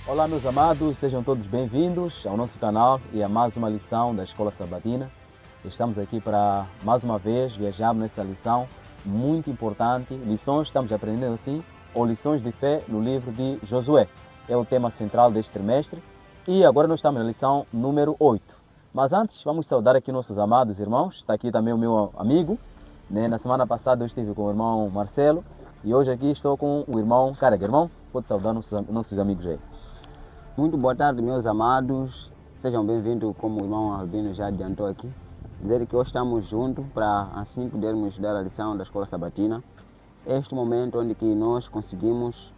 Olá, meus amados, sejam todos bem-vindos ao nosso canal e a mais uma lição da Escola Sabatina. Estamos aqui para, mais uma vez, viajarmos nessa lição muito importante. Lições, estamos aprendendo assim, ou lições de fé no livro de Josué. É o tema central deste trimestre. E agora nós estamos na lição número 8. Mas antes, vamos saudar aqui nossos amados irmãos. Está aqui também o meu amigo. Na semana passada eu estive com o irmão Marcelo e hoje aqui estou com o irmão Carega. Irmão, pode saudar nossos amigos aí. Muito boa tarde, meus amados. Sejam bem-vindos, como o irmão Albino já adiantou aqui. Dizer que hoje estamos juntos para assim podermos dar a lição da Escola Sabatina. Este momento onde que nós conseguimos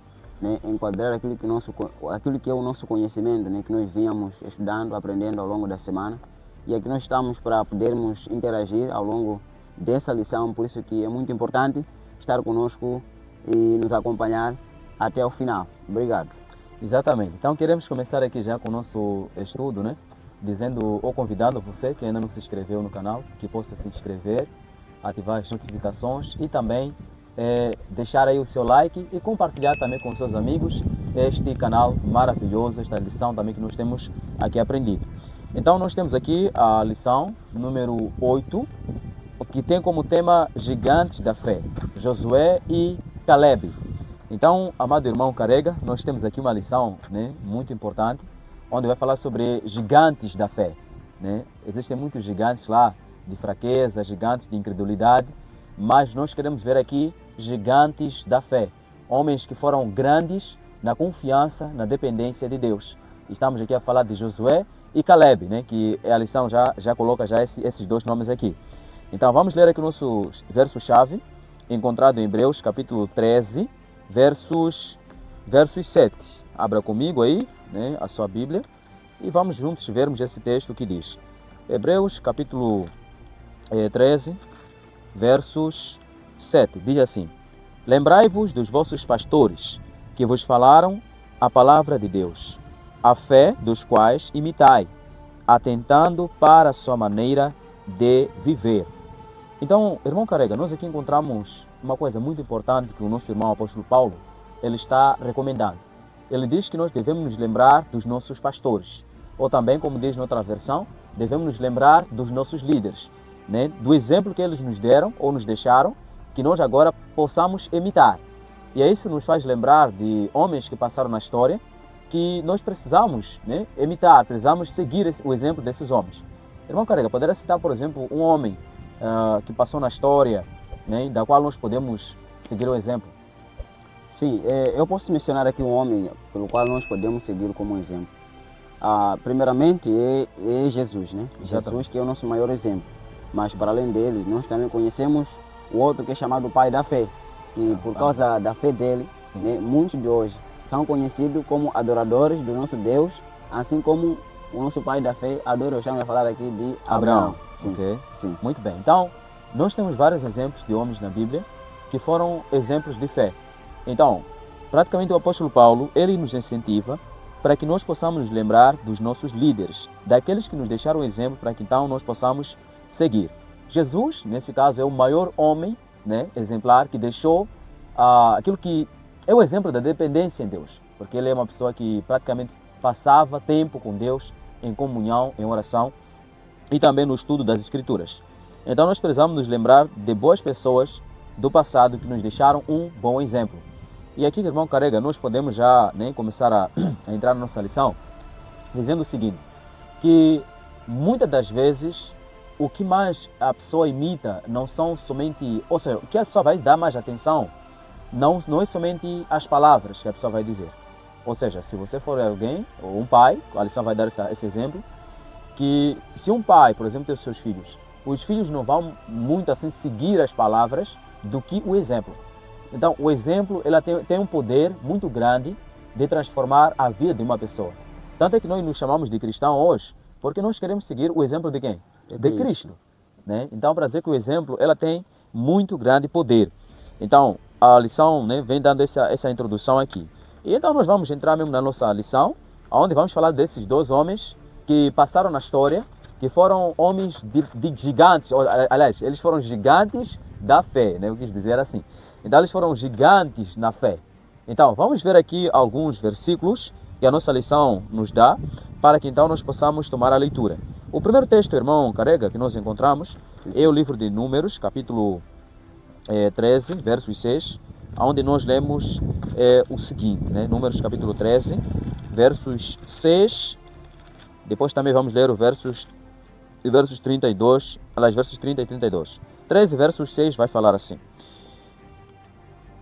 enquadrar aquilo que é o nosso conhecimento, que nós vínhamos estudando, aprendendo ao longo da semana. E aqui nós estamos para podermos interagir ao longo dessa lição, por isso que é muito importante estar conosco e nos acompanhar até o final. Obrigado. Exatamente. Então queremos começar aqui já com o nosso estudo, dizendo ou convidando você que ainda não se inscreveu no canal, que possa se inscrever, ativar as notificações e também deixar aí o seu like e compartilhar também com seus amigos este canal maravilhoso, esta lição também que nós temos aqui aprendido. Então nós temos aqui a lição número 8, que tem como tema Gigantes da Fé, Josué e Caleb. Então, amado irmão Carega, nós temos aqui uma lição muito importante, onde vai falar sobre gigantes da fé. Existem muitos gigantes lá de fraqueza, gigantes de incredulidade, mas nós queremos ver aqui gigantes da fé, homens que foram grandes na confiança, na dependência de Deus. Estamos aqui a falar de Josué e Caleb, que a lição já coloca esses dois nomes aqui. Então, vamos ler aqui o nosso verso-chave, encontrado em Hebreus, capítulo 13, versos 7. Abra comigo aí, a sua Bíblia, e vamos juntos vermos esse texto que diz. Hebreus, capítulo 13, versos 7. Diz assim: Lembrai-vos dos vossos pastores, que vos falaram a palavra de Deus, a fé dos quais imitai, atentando para a sua maneira de viver. Então, irmão Carega, nós aqui encontramos uma coisa muito importante que o nosso irmão apóstolo Paulo ele está recomendando. Ele diz que nós devemos nos lembrar dos nossos pastores, ou também, como diz noutra versão, devemos nos lembrar dos nossos líderes, do exemplo que eles nos deram ou nos deixaram, que nós agora possamos imitar. E isso nos faz lembrar de homens que passaram na história, que nós precisamos imitar, precisamos seguir o exemplo desses homens. Irmão Carega, poderia citar, por exemplo, um homem que passou na história, da qual nós podemos seguir o exemplo? Sim, eu posso mencionar aqui um homem pelo qual nós podemos seguir como exemplo. Primeiramente é Jesus, Jesus que é o nosso maior exemplo. Mas para além dele, nós também conhecemos o outro que é chamado Pai da Fé. E por causa da fé dele, muitos de hoje são conhecidos como adoradores do nosso Deus, assim como o nosso pai da fé adora. Estamos a falar aqui de Abraão. Sim. Okay. Sim. Muito bem. Então, nós temos vários exemplos de homens na Bíblia que foram exemplos de fé. Então, praticamente o apóstolo Paulo, ele nos incentiva para que nós possamos nos lembrar dos nossos líderes, daqueles que nos deixaram exemplo para que então nós possamos seguir. Jesus, nesse caso, é o maior homem exemplar que deixou aquilo que é o exemplo da dependência em Deus, porque ele é uma pessoa que praticamente passava tempo com Deus em comunhão, em oração e também no estudo das Escrituras. Então nós precisamos nos lembrar de boas pessoas do passado que nos deixaram um bom exemplo. E aqui, irmão Carega, nós podemos já começar a entrar na nossa lição dizendo o seguinte, que muitas das vezes o que mais a pessoa imita não são somente, ou seja, o que a pessoa vai dar mais atenção não é somente as palavras que a pessoa vai dizer. Ou seja, se você for alguém, ou um pai, a lição vai dar esse exemplo, que se um pai, por exemplo, tem os seus filhos, os filhos não vão muito assim seguir as palavras do que o exemplo. Então, o exemplo ela tem um poder muito grande de transformar a vida de uma pessoa. Tanto é que nós nos chamamos de cristão hoje, porque nós queremos seguir o exemplo de quem? De Cristo. Então, para dizer que o exemplo ela tem muito grande poder. Então, a lição vem dando essa introdução aqui. E então nós vamos entrar mesmo na nossa lição, onde vamos falar desses dois homens que passaram na história, que foram homens de gigantes, aliás, eles foram gigantes da fé, eu quis dizer assim. Então eles foram gigantes na fé. Então vamos ver aqui alguns versículos que a nossa lição nos dá, para que então nós possamos tomar a leitura. O primeiro texto, irmão Carrega, que nós encontramos, é o livro de Números, capítulo 13, versos 6, onde nós lemos o seguinte, né? Números capítulo 13, versos 6, depois também vamos ler os versos 32, aliás, versos 30 e 32. 13, versos 6 vai falar assim.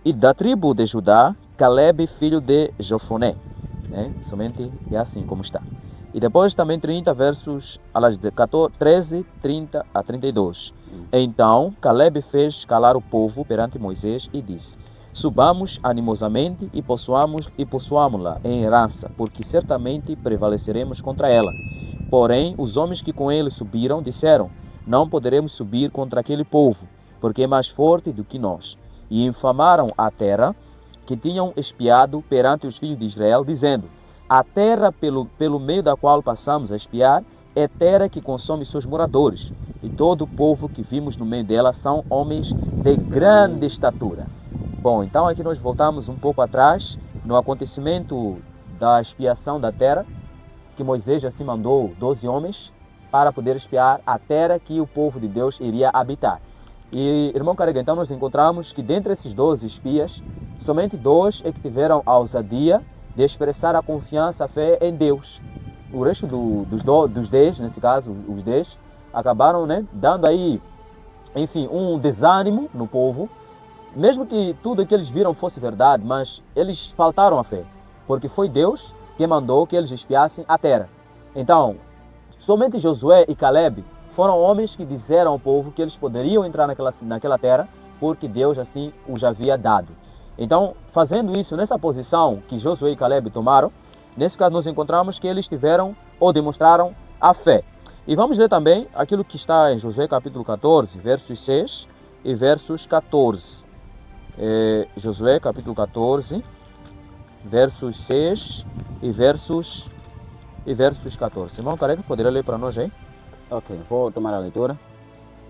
E da tribo de Judá, Caleb, filho de Jofoné, né? Somente é assim como está. E depois também 30 versos, aliás, de 13, 30 a 32. Então Caleb fez calar o povo perante Moisés e disse: subamos animosamente e possuamo-la em herança, porque certamente prevaleceremos contra ela. Porém, os homens que com ele subiram disseram: não poderemos subir contra aquele povo, porque é mais forte do que nós. E infamaram a terra que tinham espiado perante os filhos de Israel, dizendo: a terra pelo meio da qual passamos a espiar é terra que consome seus moradores, e todo o povo que vimos no meio dela são homens de grande estatura. Bom, então aqui nós voltamos um pouco atrás no acontecimento da expiação da terra, que Moisés assim mandou 12 homens para poder espiar a terra que o povo de Deus iria habitar. E, irmão Carrega, então nós encontramos que dentre esses 12 espias, somente 2 é que tiveram a ousadia de expressar a confiança, a fé em Deus. O resto dos 10, nesse caso, os 10, acabaram, né, dando aí, enfim, um desânimo no povo, mesmo que tudo o que eles viram fosse verdade, mas eles faltaram a fé, porque foi Deus que mandou que eles espiassem a terra. Então, somente Josué e Caleb foram homens que disseram ao povo que eles poderiam entrar naquela terra, porque Deus assim os havia dado. Então, fazendo isso nessa posição que Josué e Caleb tomaram, nesse caso nós encontramos que eles tiveram ou demonstraram a fé. E vamos ler também aquilo que está em Josué capítulo 14, versos 6 e versos 14. Josué capítulo 14, versos 6 e versos 14. Irmão Carrega, poderia ler para nós aí? Ok, vou tomar a leitura.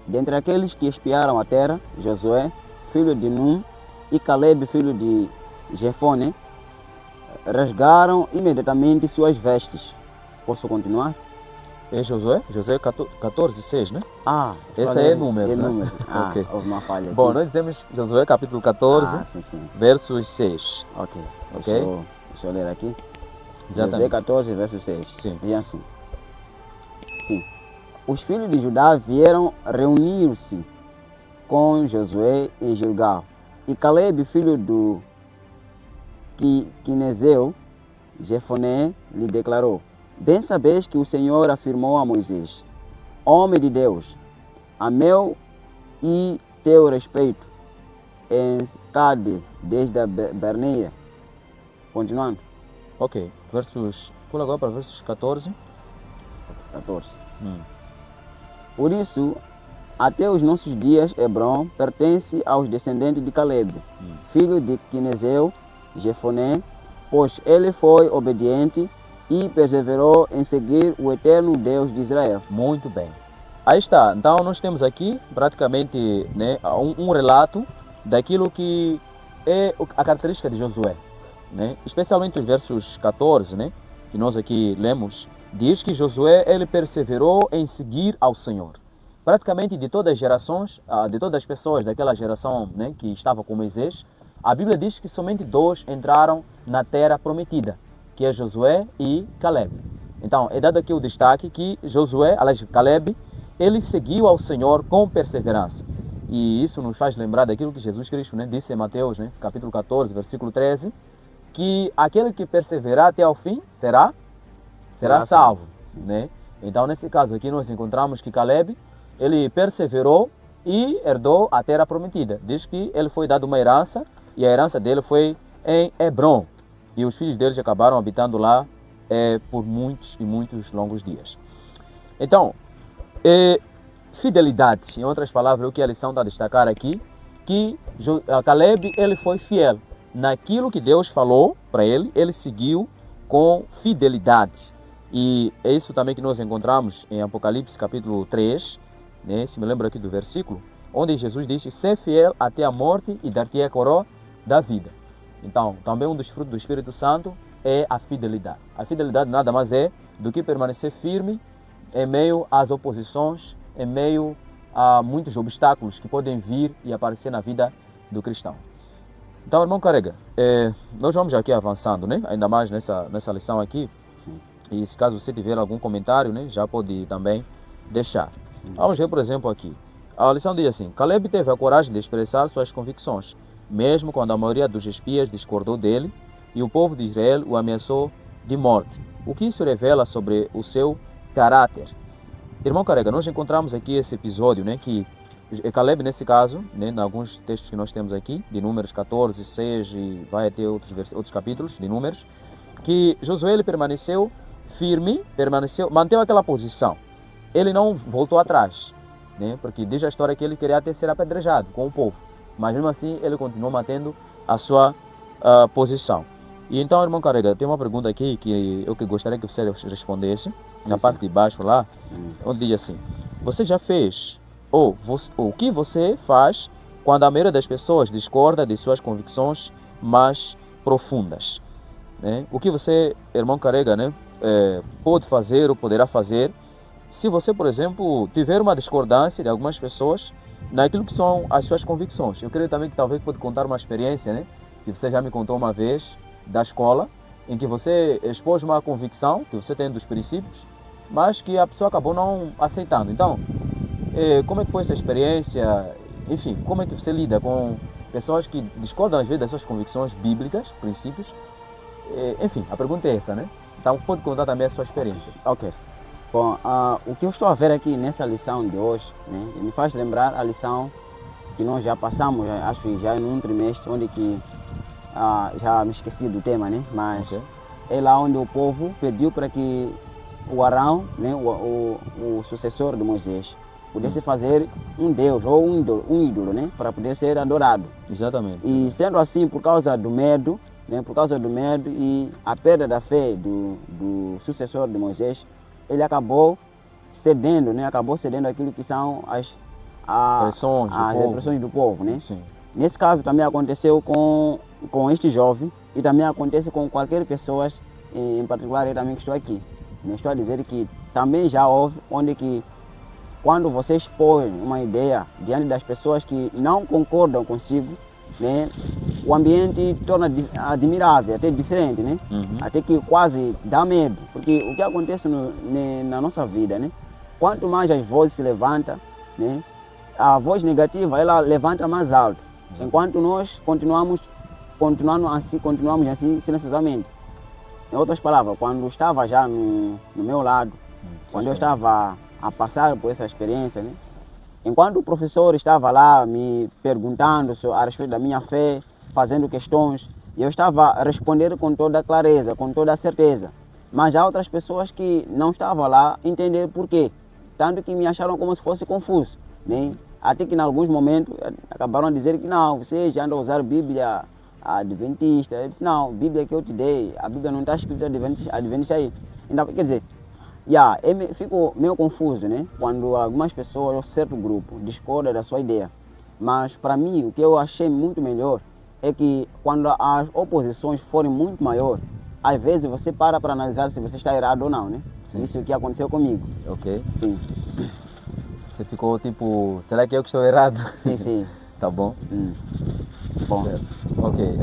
Dentre aqueles que espiaram a terra, Josué, filho de Num, e Caleb, filho de Jefone, rasgaram imediatamente suas vestes. Posso continuar? É Josué 14, 6, né? Esse é número, né? Número. Okay. Houve uma falha aqui. Bom, nós dizemos Josué capítulo 14, sim. versos 6. Ok. Ok? Deixa eu ler aqui. Exatamente. Josué 14, verso 6. Sim. E assim. Sim. Os filhos de Judá vieram reunir-se com Josué em Gilgal. E Caleb, filho do Quinezeu, Jefoné, lhe declarou: bem sabes que o Senhor afirmou a Moisés: homem de Deus, a meu e teu respeito, em Cade, desde a Berneia. Continuando. Ok. Pula agora para versos 14. 14. Por isso, até os nossos dias, Hebron pertence aos descendentes de Caleb, filho de Quinezeu, Jefoné, pois ele foi obediente e perseverou em seguir o eterno Deus de Israel. Muito bem. Aí está. Então nós temos aqui praticamente, né, um relato daquilo que é a característica de Josué, né? Especialmente os versos 14, né, que nós aqui lemos, diz que Josué ele perseverou em seguir ao Senhor. Praticamente de todas as gerações, de todas as pessoas daquela geração, né, que estava com Moisés, a Bíblia diz que somente 2 entraram na terra prometida, que é Josué e Caleb. Então, é dado aqui o destaque que Caleb, ele seguiu ao Senhor com perseverança. E isso nos faz lembrar daquilo que Jesus Cristo, né, disse em Mateus, né, capítulo 14, versículo 13, que aquele que perseverar até ao fim será salvo, né? Então, nesse caso aqui, nós encontramos que Caleb, ele perseverou e herdou a terra prometida. Diz que ele foi dado uma herança, e a herança dele foi em Hebron. E os filhos deles acabaram habitando lá por muitos e muitos longos dias. Então, fidelidade, em outras palavras, o que a lição está a destacar aqui, que Caleb ele foi fiel. Naquilo que Deus falou para ele, ele seguiu com fidelidade. E é isso também que nós encontramos em Apocalipse capítulo 3, né? Se me lembro aqui do versículo, onde Jesus disse: ser fiel até a morte e dar-te a coroa da vida. Então, também um dos frutos do Espírito Santo é a fidelidade. A fidelidade nada mais é do que permanecer firme em meio às oposições, em meio a muitos obstáculos que podem vir e aparecer na vida do cristão. Então, irmão Carrega, nós vamos aqui avançando, né? Ainda mais nessa lição aqui. Sim. E se caso você tiver algum comentário, né, já pode também deixar. Vamos ver, por exemplo, aqui. A lição diz assim: Caleb teve a coragem de expressar suas convicções, mesmo quando a maioria dos espias discordou dele e o povo de Israel o ameaçou de morte. O que isso revela sobre o seu caráter? Irmão Carrega, nós encontramos aqui esse episódio, né, que Caleb, nesse caso, né, em alguns textos que nós temos aqui, de Números 14, 6 e vai até outros capítulos de Números, que Josué ele permaneceu firme, manteve aquela posição. Ele não voltou atrás, né, porque diz a história que ele queria até ser apedrejado com o povo, mas mesmo assim ele continuou mantendo a sua posição. E então, irmão Carrega, tem uma pergunta aqui que eu gostaria que você respondesse, na parte de baixo lá, onde diz assim: você já fez, ou o que você faz quando a maioria das pessoas discorda de suas convicções mais profundas? Né? O que você, irmão Carrega, né, pode fazer ou poderá fazer se você, por exemplo, tiver uma discordância de algumas pessoas naquilo que são as suas convicções? Eu creio também que talvez pode contar uma experiência, né, que você já me contou uma vez da escola, em que você expôs uma convicção que você tem dos princípios, mas que a pessoa acabou não aceitando. Então, como é que foi essa experiência? Enfim, como é que você lida com pessoas que discordam às vezes das suas convicções bíblicas, princípios? Enfim, a pergunta é essa, né? Então, pode contar também a sua experiência. Ok. Bom, o que eu estou a ver aqui nessa lição de hoje, né, me faz lembrar a lição que nós já passamos, acho que já em um trimestre, onde que já me esqueci do tema, né? Mas é lá onde o povo pediu para que o Arão, né, o sucessor de Moisés, pudesse fazer um Deus ou um ídolo, né, para poder ser adorado. Exatamente. E sendo assim, por causa do medo, né, e a perda da fé do sucessor de Moisés, ele acabou cedendo, né, aquilo que são as pressões do povo, né? Sim. Nesse caso também aconteceu com este jovem e também acontece com qualquer pessoa, em particular eu também que estou aqui. Estou a dizer que também já houve onde que quando você expõe uma ideia diante das pessoas que não concordam consigo, né, o ambiente torna admirável, até diferente, né? Até que quase dá medo, porque o que acontece na nossa vida, né? Quanto mais as vozes se levantam, né, a voz negativa ela levanta mais alto, enquanto nós continuamos assim silenciosamente. Em outras palavras, quando eu estava já no meu lado, quando eu estava a passar por essa experiência, né? Enquanto o professor estava lá me perguntando a respeito da minha fé, fazendo questões, eu estava a responder com toda a clareza, com toda a certeza. Mas há outras pessoas que não estavam lá a entender por quê. Tanto que me acharam como se fosse confuso, né? Até que em alguns momentos acabaram a dizer que não, você já anda a usar Bíblia adventista. Eu disse, não, Bíblia que eu te dei, a Bíblia não está escrita adventista aí. Então, quer dizer, eu fico meio confuso, né? Quando algumas pessoas, ou certo grupo, discordam da sua ideia. Mas para mim, o que eu achei muito melhor é que quando as oposições forem muito maiores, às vezes você para analisar se você está errado ou não, né? Sim, Isso é o que aconteceu comigo. Ok. Sim. Você ficou tipo, será que eu que estou errado? Sim, sim. Tá bom? Bom. Certo. Ok,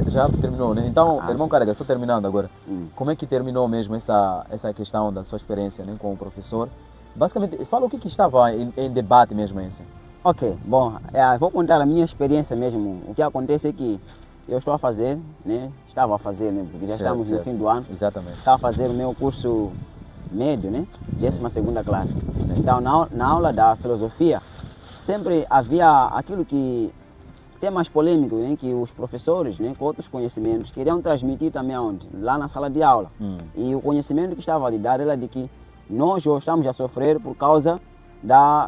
já terminou, né? Então, irmão sim. Carrega, só terminando agora. Como é que terminou mesmo essa questão da sua experiência, né, com o professor? Basicamente, fala o que estava em debate mesmo assim. Ok, bom, vou contar a minha experiência mesmo. O que acontece é que eu estou a fazer, né? Estava a fazer, né? Porque já estamos no fim do ano. Exatamente. Estava a fazer o meu curso médio, né? 12ª classe. Então, na aula da filosofia, sempre havia aquilo que temas polêmicos, né, que os professores, né, com outros conhecimentos, queriam transmitir também aonde? Lá na sala de aula. E o conhecimento que estava a lhe dar era de que nós hoje estamos a sofrer por causa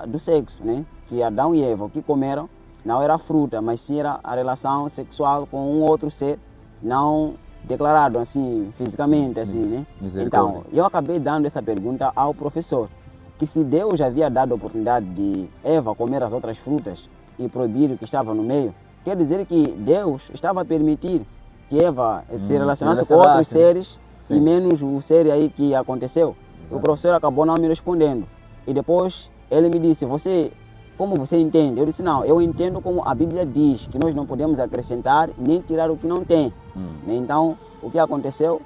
do sexo, né? Que Adão e Eva, o que comeram, não era fruta, mas sim era a relação sexual com um outro ser não declarado assim, fisicamente, assim, né? Então, eu acabei dando essa pergunta ao professor, que se Deus havia dado a oportunidade de Eva comer as outras frutas e proibir o que estava no meio, quer dizer que Deus estava a permitir que Eva se relacionasse se com outros relacionasse, né? seres Sim. e menos o ser aí que aconteceu. Exato. O professor acabou não me respondendo. E depois ele me disse, como você entende? Eu disse, não, eu entendo como a Bíblia diz, que nós não podemos acrescentar nem tirar o que não tem. Então, o que aconteceu?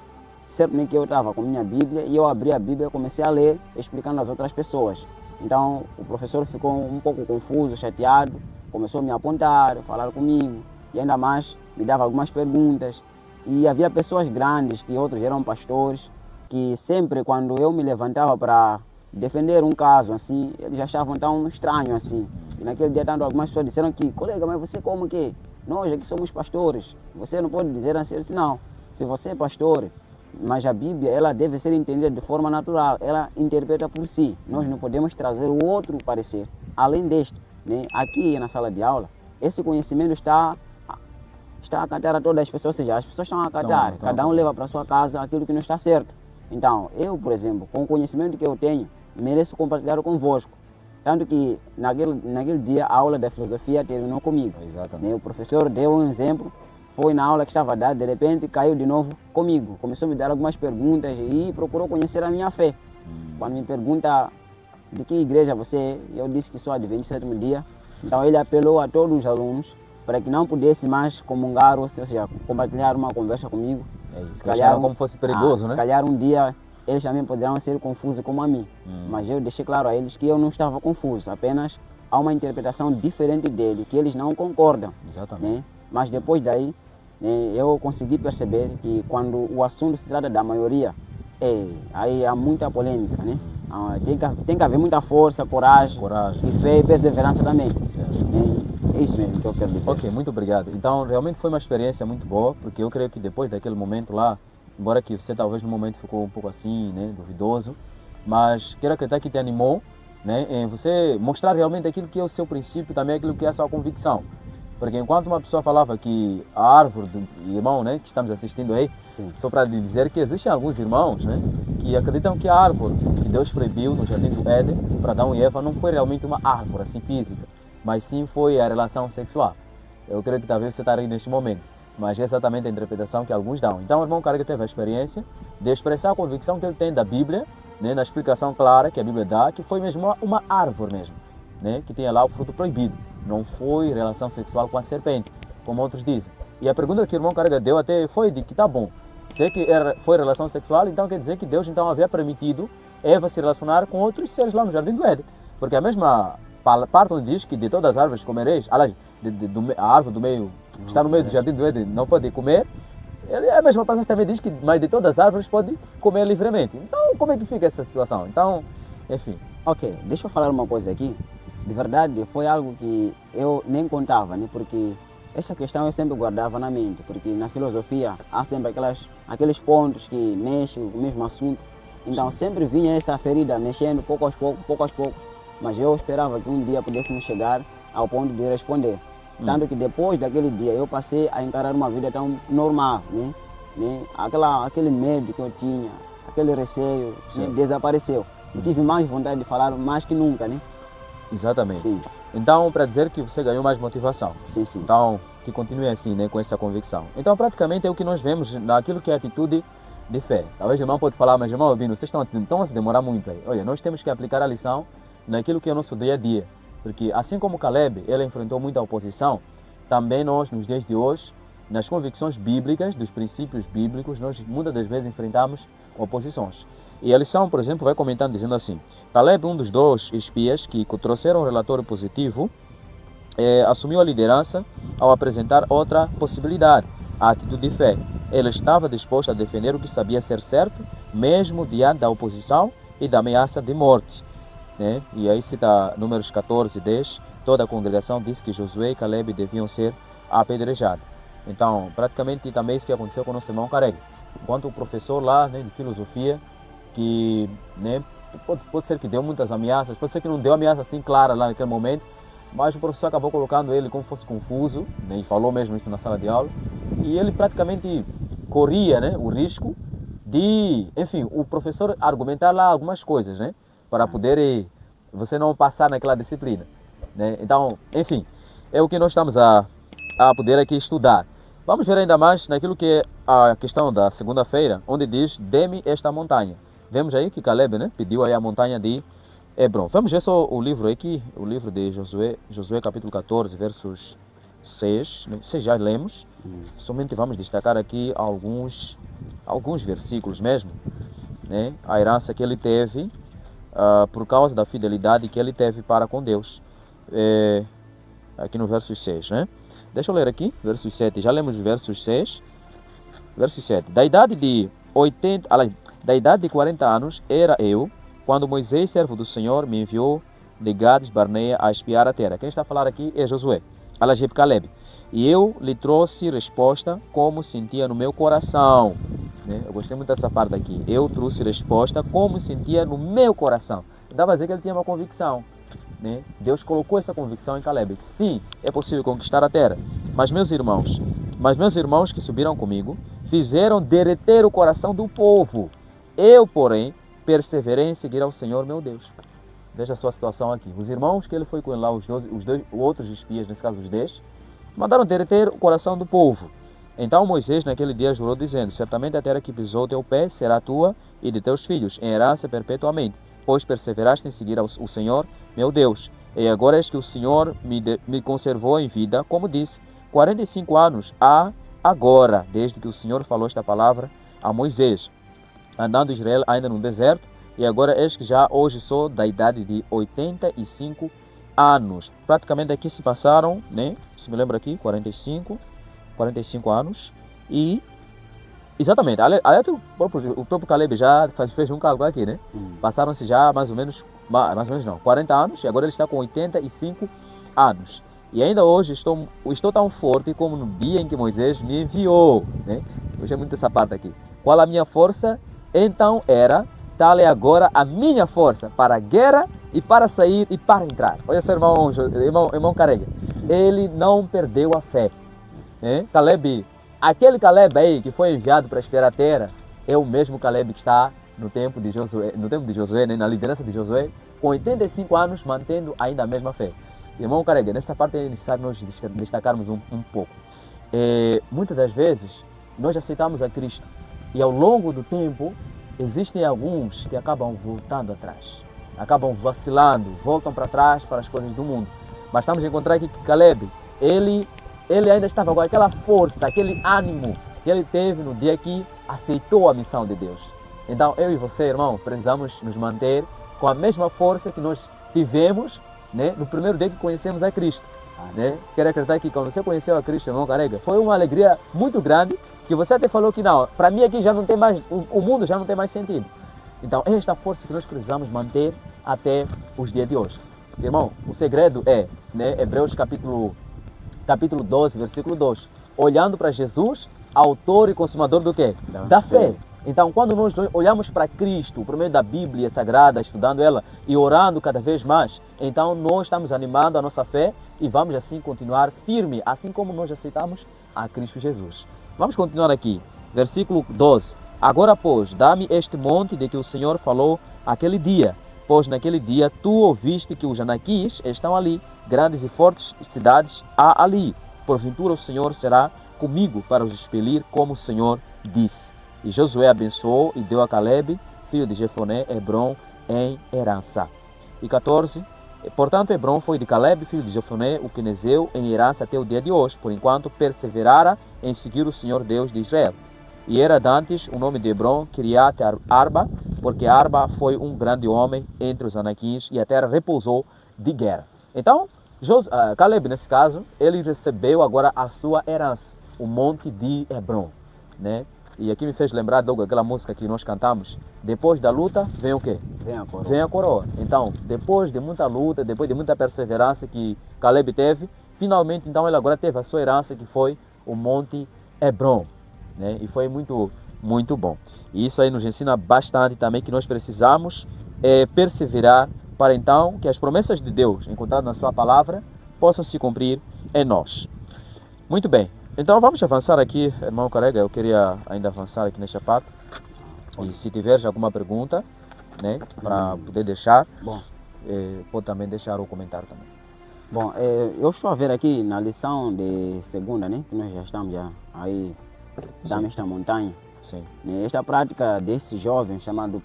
Certamente que eu estava com minha Bíblia e eu abri a Bíblia e comecei a ler, explicando às outras pessoas. Então, o professor ficou um pouco confuso, chateado, começou a me apontar, falar comigo e ainda mais me dava algumas perguntas. E havia pessoas grandes, que outros eram pastores, que sempre quando eu me levantava para defender um caso assim, eles achavam tão estranho assim. E naquele dia tanto algumas pessoas disseram que, colega, mas você como que? Nós aqui somos pastores, você não pode dizer assim. Eu disse, não, se você é pastor, mas a Bíblia ela deve ser entendida de forma natural, ela interpreta por si. Nós não podemos trazer o outro parecer, além deste. Né? Aqui na sala de aula, esse conhecimento está a acatar a todas as pessoas, ou seja, as pessoas estão a acatar, cada um leva para sua casa aquilo que não está certo. Então, eu, por exemplo, com o conhecimento que eu tenho, mereço compartilhar convosco. Tanto que naquele dia a aula da filosofia terminou comigo. Exatamente. Né? O professor deu um exemplo, foi na aula que estava a dar, de repente caiu de novo comigo. Começou a me dar algumas perguntas e procurou conhecer a minha fé. Quando me pergunta de que igreja você é, eu disse que sou adventista do sétimo dia. Então ele apelou a todos os alunos para que não pudesse mais comungar, ou seja, compartilhar uma conversa comigo. Se calhar como fosse perigoso, né? Se calhar um dia eles também poderão ser confusos como a mim. Mas eu deixei claro a eles que eu não estava confuso, apenas há uma interpretação diferente dele, que eles não concordam. Exatamente. Né? Mas depois daí, né, eu consegui perceber que quando o assunto se trata da maioria, aí há muita polêmica, né? Tem que haver muita força, coragem. E fé e perseverança também. É isso mesmo que eu quero dizer. Ok, muito obrigado. Então, realmente foi uma experiência muito boa, porque eu creio que depois daquele momento lá, embora que você talvez no momento ficou um pouco assim, né, duvidoso, mas quero acreditar que te animou, né, em você mostrar realmente aquilo que é o seu princípio, também aquilo que é a sua convicção. Porque enquanto uma pessoa falava que a árvore do irmão, né, que estamos assistindo aí, Sim. só para lhe dizer que existem alguns irmãos, né, que acreditam que a árvore que Deus proibiu no jardim do Éden para Adão e Eva não foi realmente uma árvore assim física, mas sim foi a relação sexual. Eu creio que talvez você está aí neste momento, mas é exatamente a interpretação que alguns dão. Então o irmão Carga teve a experiência de expressar a convicção que ele tem da Bíblia, né, na explicação clara que a Bíblia dá, que foi mesmo uma árvore mesmo, né, que tinha lá o fruto proibido. Não foi relação sexual com a serpente, como outros dizem. E a pergunta que o irmão Carga deu até foi de que tá bom, se é que foi relação sexual, então quer dizer que Deus então havia permitido Eva se relacionar com outros seres lá no jardim do Éden. Porque a mesma parte onde diz que de todas as árvores comereis, aliás, a árvore do meio, que está no meio do jardim do Éden, não pode comer, a mesma passagem também diz que mas de todas as árvores pode comer livremente. Então como é que fica essa situação? Então, enfim. Ok, deixa eu falar uma coisa aqui. De verdade, foi algo que eu nem contava, né? Porque essa questão eu sempre guardava na mente, porque na filosofia há sempre aqueles pontos que mexem com o mesmo assunto. Então sempre vinha essa ferida mexendo pouco a pouco, mas eu esperava que um dia pudéssemos chegar ao ponto de responder. Tanto que depois daquele dia eu passei a encarar uma vida tão normal, né? Aquele medo que eu tinha, aquele receio, né? Desapareceu. Eu tive mais vontade de falar mais que nunca, né? Exatamente. Sim. Então, para dizer que você ganhou mais motivação. Sim, sim. Então, que continue assim, né, com essa convicção. Então, praticamente é o que nós vemos naquilo que é a atitude de fé. Talvez o irmão pode falar, mas irmão Albino, vocês estão a se demorar muito aí. Olha, nós temos que aplicar a lição naquilo que é o nosso dia a dia. Porque assim como Caleb, ele enfrentou muita oposição, também nós, nos dias de hoje, nas convicções bíblicas, dos princípios bíblicos, nós muitas das vezes enfrentamos oposições. E a lição, por exemplo, vai comentando dizendo assim: Caleb, um dos 2 espias que trouxeram um relatório positivo, assumiu a liderança ao apresentar outra possibilidade, a atitude de fé. Ele estava disposto a defender o que sabia ser certo, mesmo diante da oposição e da ameaça de morte. Né? E aí cita Números 14, 10, toda a congregação disse que Josué e Caleb deviam ser apedrejados. Então, praticamente também isso que aconteceu com o nosso irmão Carega. Enquanto o professor lá, né, de filosofia, que, né, pode ser que deu muitas ameaças, pode ser que não deu ameaça assim clara lá naquele momento, mas o professor acabou colocando ele como fosse confuso, né, e falou mesmo isso na sala de aula, e ele praticamente corria, né, o risco de, enfim, o professor argumentar lá algumas coisas, né, para poder você não passar naquela disciplina, né. Então, enfim, é o que nós estamos a poder aqui estudar. Vamos ver ainda mais naquilo que é a questão da segunda-feira, onde diz, dê-me esta montanha. Vemos aí que Caleb, né, pediu aí a montanha de Hebron. Vamos ver só o livro aqui, o livro de Josué capítulo 14, versos 6, né? Vocês já lemos, somente vamos destacar aqui alguns versículos mesmo, né? A herança que ele teve por causa da fidelidade que ele teve para com Deus. Aqui no verso 6, né? Deixa eu ler aqui, verso 7. Já lemos os versos 6. Verso 7. Da idade de 40 anos era eu, quando Moisés, servo do Senhor, me enviou de Gades Barneia a espiar a terra. Quem está a falar aqui é Josué, Alageb Caleb. E eu lhe trouxe resposta como sentia no meu coração. Né? Eu gostei muito dessa parte aqui. Eu trouxe resposta como sentia no meu coração. Dá para dizer que ele tinha uma convicção. Né? Deus colocou essa convicção em Caleb, que sim, é possível conquistar a terra. Mas meus irmãos que subiram comigo fizeram derreter o coração do povo. Eu, porém, perseverei em seguir ao Senhor meu Deus. Veja a sua situação aqui. Os irmãos que ele foi com lá, os outros espias, nesse caso os 10, mandaram derreter o coração do povo. Então Moisés naquele dia jurou dizendo, certamente a terra que pisou teu pé será tua e de teus filhos, em herança perpetuamente, pois perseveraste em seguir o Senhor meu Deus. E agora és que o Senhor me conservou em vida, como disse, 45 anos há agora, desde que o Senhor falou esta palavra a Moisés, andando Israel ainda no deserto, e agora és que já hoje sou da idade de 85 anos. Praticamente aqui se passaram, né? Se me lembra aqui, 45 anos. E exatamente, o próprio Caleb já fez um cálculo aqui, né? Passaram-se já mais ou menos não, 40 anos, e agora ele está com 85 anos. E ainda hoje estou tão forte como no dia em que Moisés me enviou, né? Eu gostei muito dessa parte aqui. Qual a minha força? Então era, tal é agora a minha força para a guerra e para sair e para entrar. Olha só, irmão Carega, ele não perdeu a fé. Né? Caleb, aquele Caleb aí que foi enviado para espiar a terra, é o mesmo Caleb que está no tempo de Josué, né? Na liderança de Josué, com 85 anos, mantendo ainda a mesma fé. Irmão Carega, nessa parte é necessário nós destacarmos um pouco. Muitas das vezes, nós aceitamos a Cristo e ao longo do tempo, existem alguns que acabam voltando atrás, acabam vacilando, voltam para trás para as coisas do mundo. Mas estamos a encontrar aqui que Caleb, ele ainda estava com aquela força, aquele ânimo que ele teve no dia que aceitou a missão de Deus. Então, eu e você, irmão, precisamos nos manter com a mesma força que nós tivemos, né, no primeiro dia que conhecemos a Cristo. Né? Quero acreditar que quando você conheceu a Cristo, irmão Carega, foi uma alegria muito grande, que você até falou que não, para mim aqui já não tem mais, o mundo já não tem mais sentido. Então, é esta força que nós precisamos manter até os dias de hoje. Irmão, o segredo é, né, Hebreus capítulo 12, versículo 2. Olhando para Jesus, autor e consumador do quê? Da fé. Então, quando nós olhamos para Cristo, por meio da Bíblia Sagrada, estudando ela e orando cada vez mais, então nós estamos animando a nossa fé e vamos assim continuar firme, assim como nós aceitamos a Cristo Jesus. Vamos continuar aqui. Versículo 12. Agora, pois, dá-me este monte de que o Senhor falou aquele dia, pois naquele dia tu ouviste que os anaquis estão ali, grandes e fortes cidades há ali. Porventura o Senhor será comigo para os expelir, como o Senhor disse. E Josué abençoou e deu a Caleb, filho de Jefoné, Hebron em herança. E 14. Portanto, Hebron foi de Caleb, filho de Jefoné, o quenezeu, em herança até o dia de hoje, por enquanto perseverara em seguir o Senhor Deus de Israel. E era dantes o nome de Hebron, Kiriat Arba, porque Arba foi um grande homem entre os anaquins e a terra repousou de guerra. Então, Caleb, nesse caso, ele recebeu agora a sua herança, o monte de Hebron, né? E aqui me fez lembrar logo aquela música que nós cantamos. Depois da luta, vem o quê? Vem a coroa. Então, depois de muita luta, depois de muita perseverança que Caleb teve, finalmente, então, ele agora teve a sua herança, que foi o Monte Hebron. Né? E foi muito, muito bom. E isso aí nos ensina bastante também que nós precisamos perseverar para então que as promessas de Deus encontradas na sua palavra possam se cumprir em nós. Muito bem. Então vamos avançar aqui, irmão Carega, eu queria ainda avançar aqui nesta parte. E se tiver alguma pergunta, né, para poder deixar, pode também deixar o comentário também. Bom, eu estou a ver aqui na lição de segunda, né? Que nós já estamos aí, dando esta montanha. Sim. Né, esta prática desse jovem chamado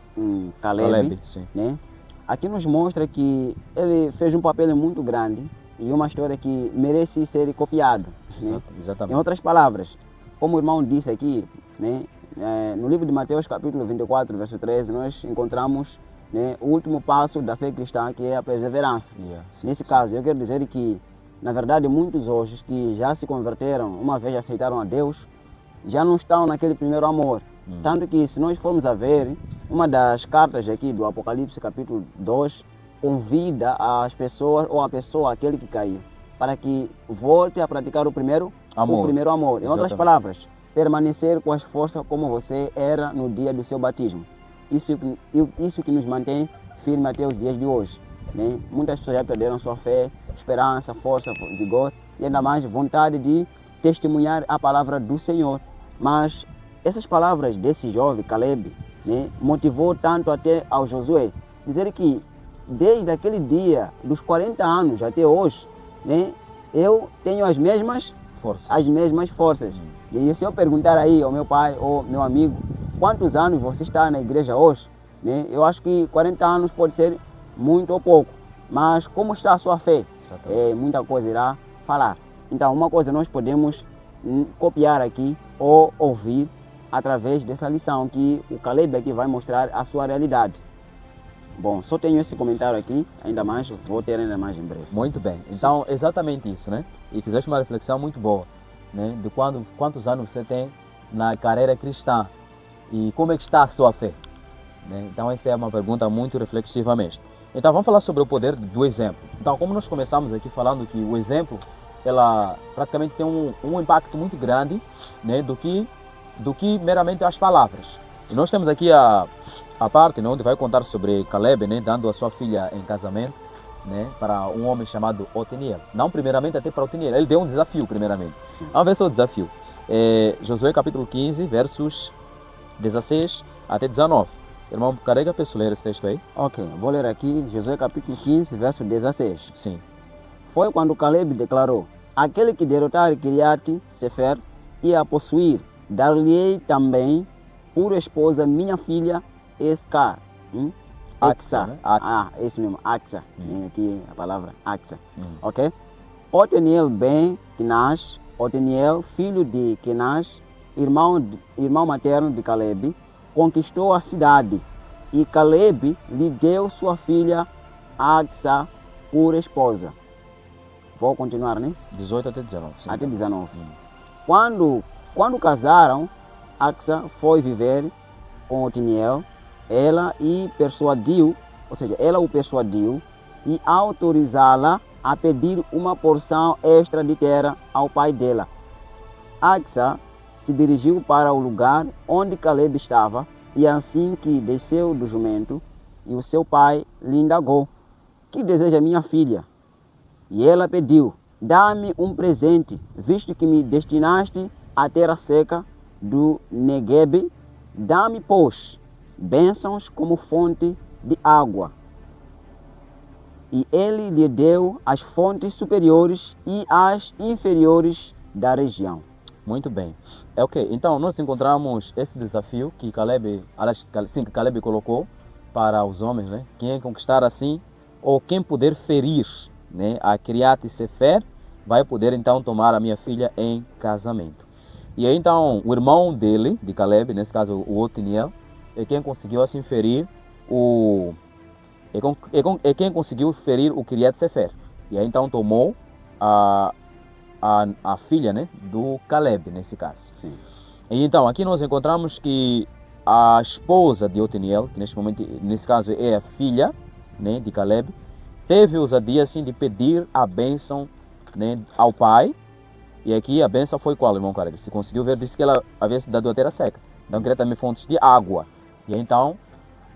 Caleb, Caleb, sim. né? Aqui nos mostra que ele fez um papel muito grande e uma história que merece ser copiado. Né? Exatamente. Em outras palavras, como o irmão disse aqui, né? No livro de Mateus capítulo 24, verso 13, nós encontramos, né, o último passo da fé cristã, que é a perseverança. Nesse caso, eu quero dizer que, na verdade, muitos hoje que já se converteram, uma vez aceitaram a Deus, já não estão naquele primeiro amor. Tanto que, se nós formos a ver, uma das cartas aqui do Apocalipse capítulo 2 convida as pessoas, ou a pessoa, aquele que caiu, para que volte a praticar o primeiro amor. Em outras palavras, permanecer com as forças como você era no dia do seu batismo. Isso que nos mantém firme até os dias de hoje. Né? Muitas pessoas já perderam sua fé, esperança, força, vigor e ainda mais vontade de testemunhar a palavra do Senhor. Mas essas palavras desse jovem Caleb, né, motivou tanto até ao Josué dizer que desde aquele dia, dos 40 anos até hoje, né, eu tenho as mesmas forças. E se eu perguntar aí ao meu pai ou meu amigo, quantos anos você está na igreja hoje? Né? Eu acho que 40 anos pode ser muito ou pouco, mas como está a sua fé? Muita coisa irá falar. Então, uma coisa nós podemos copiar aqui ou ouvir através dessa lição que o Caleb aqui vai mostrar a sua realidade. Bom, só tenho esse comentário aqui, ainda mais, vou ter ainda mais em breve. Muito bem, então exatamente isso, né? E fizeste uma reflexão muito boa, né? De quantos anos você tem na carreira cristã e como é que está a sua fé, né? Então essa é uma pergunta muito reflexiva mesmo. Então vamos falar sobre o poder do exemplo. Então, como nós começamos aqui falando que o exemplo, ela praticamente tem um impacto muito grande, né? do que meramente as palavras. E nós temos aqui a parte, né, onde vai contar sobre Caleb, né, dando a sua filha em casamento, né, para um homem chamado Otniel. Não primeiramente até para Otniel, ele deu um desafio primeiramente. Vamos ver só o desafio. Josué capítulo 15, versos 16 até 19. Irmão, carrega para ler esse texto aí. Ok, vou ler aqui Josué capítulo 15, verso 16. Sim. Foi quando Caleb declarou: aquele que derrotar Kiriat Sefer e a possuir, dar-lhe-ei também por esposa minha filha Escar. Axa, né? Esse mesmo, Axa. Aqui a palavra Axa. Ok? Otniel ben Kenash, Otniel, filho de Kenash, irmão materno de Caleb, conquistou a cidade e Caleb lhe deu sua filha Axa por esposa. Vou continuar, né? 18 até 19. Sim, até 19. Quando casaram, Axa foi viver com Otniel, ela o persuadiu e autorizá-la a pedir uma porção extra de terra ao pai dela. Axa se dirigiu para o lugar onde Caleb estava e assim que desceu do jumento, e o seu pai lhe indagou: que deseja minha filha? E ela pediu: dá-me um presente, visto que me destinaste à terra seca do Negueb. Dá-me, pois, bênçãos como fonte de água. E ele lhe deu as fontes superiores e as inferiores da região. Muito bem. Ok, então nós encontramos esse desafio que Caleb colocou para os homens, né? Quem conquistar assim, ou quem puder ferir, né, a Kiriat Sefer, vai poder então tomar a minha filha em casamento. E aí então o irmão dele, de Caleb, nesse caso o Otniel, é quem conseguiu assim ferir quem conseguiu ferir o Kiriat Sefer. E aí então tomou a filha, né, do Caleb nesse caso. Sim. E então aqui nós encontramos que a esposa de Otniel, que nesse caso é a filha, né, de Caleb, teve ousadia assim de pedir a bênção, né, ao pai. E aqui a bênção foi qual, irmão Caleb? Se conseguiu ver, disse que ela havia se dado a terra seca. Então queria também fontes de água. E então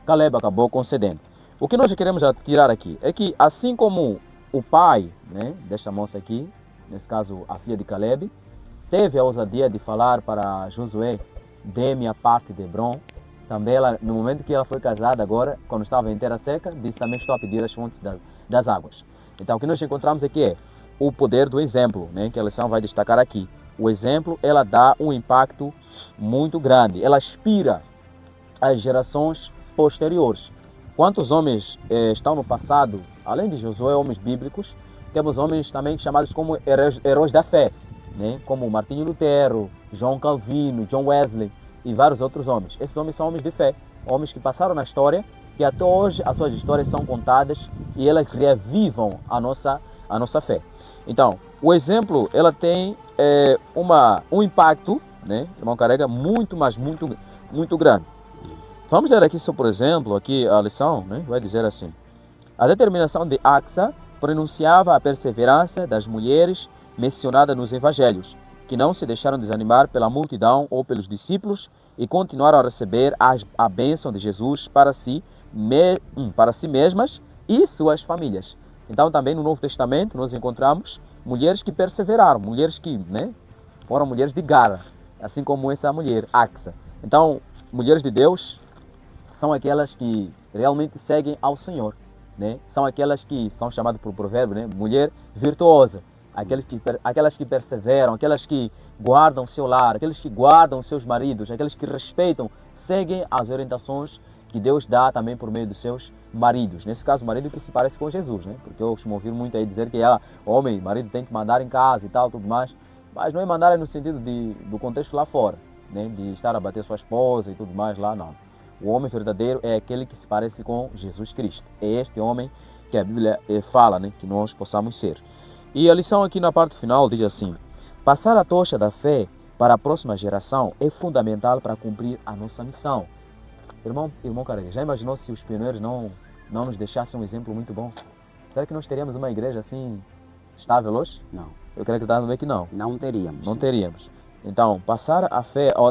Caleb acabou concedendo. O que nós queremos tirar aqui é que assim como o pai, né, desta moça aqui, nesse caso a filha de Caleb, teve a ousadia de falar para Josué: dê-me a parte de Hebron. Também ela, no momento que ela foi casada agora, quando estava em terra seca, disse também: estou a pedir as fontes das águas. Então, o que nós encontramos aqui é o poder do exemplo, né, que a lição vai destacar aqui. O exemplo, ela dá um impacto muito grande, ela inspira as gerações posteriores. Quantos homens estão no passado, além de Josué, homens bíblicos, temos homens também chamados como heróis da fé, né, como Martinho Lutero, João Calvino, John Wesley e vários outros homens. Esses homens são homens de fé, homens que passaram na história, que até hoje as suas histórias são contadas e elas revivam a nossa fé. Então, o exemplo, ela tem um impacto, né, irmão Carrega, muito grande. Vamos ler aqui só, por exemplo, aqui a lição, né, vai dizer assim: a determinação de Axa pronunciava a perseverança das mulheres mencionadas nos evangelhos, que não se deixaram desanimar pela multidão ou pelos discípulos e continuaram a receber a bênção de Jesus para si mesmas e suas famílias. Então, também no Novo Testamento, nós encontramos mulheres que perseveraram, mulheres que, né, foram mulheres de garra, assim como essa mulher, Axa. Então, mulheres de Deus são aquelas que realmente seguem ao Senhor, né? São aquelas que são chamadas por provérbio, né, mulher virtuosa, aquelas que perseveram, aquelas que guardam seu lar, aqueles que guardam seus maridos, aqueles que respeitam, seguem as orientações que Deus dá também por meio dos seus maridos. Nesse caso, o marido que se parece com Jesus, né? Porque eu costumo ouvir muito aí dizer que homem, marido tem que mandar em casa e tal, tudo mais. Mas não é mandar no sentido do contexto lá fora, né? De estar a bater sua esposa e tudo mais lá, não. O homem verdadeiro é aquele que se parece com Jesus Cristo. É este homem que a Bíblia fala, né, que nós possamos ser. E a lição aqui na parte final diz assim: passar a tocha da fé para a próxima geração é fundamental para cumprir a nossa missão. Irmão Carrega, já imaginou se os pioneiros não nos deixassem um exemplo muito bom? Será que nós teríamos uma igreja assim estável hoje? Não. Eu creio que também que não. Não teríamos. Não teríamos. Então, passar a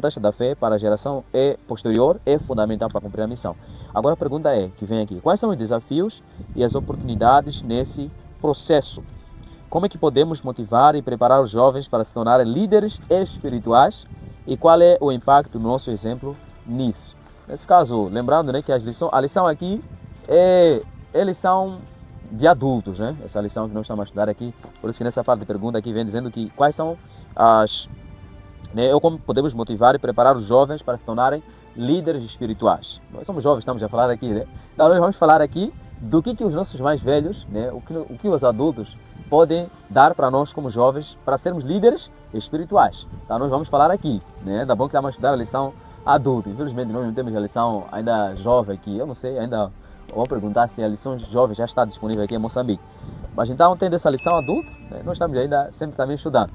tocha da fé para a geração posterior é fundamental para cumprir a missão. Agora a pergunta que vem aqui: quais são os desafios e as oportunidades nesse processo? Como é que podemos motivar e preparar os jovens para se tornarem líderes espirituais? E qual é o impacto do nosso exemplo nisso? Nesse caso, lembrando, né, que a lição aqui é lição de adultos, né? Essa lição que nós estamos a estudar aqui. Por isso que nessa parte de pergunta aqui vem dizendo que quais são como podemos motivar e preparar os jovens para se tornarem líderes espirituais. Nós somos jovens, estamos a falar aqui, né? Então nós vamos falar aqui do que os nossos mais velhos, né, o que os adultos podem dar para nós como jovens para sermos líderes espirituais. Então nós vamos falar aqui, né? Tá bom que estamos a estudar a lição adulta. Infelizmente nós não temos a lição ainda jovem aqui. Eu não sei, ainda vou perguntar se a lição jovem já está disponível aqui em Moçambique. Mas então, tendo essa lição adulta, né, nós estamos ainda sempre também estudando.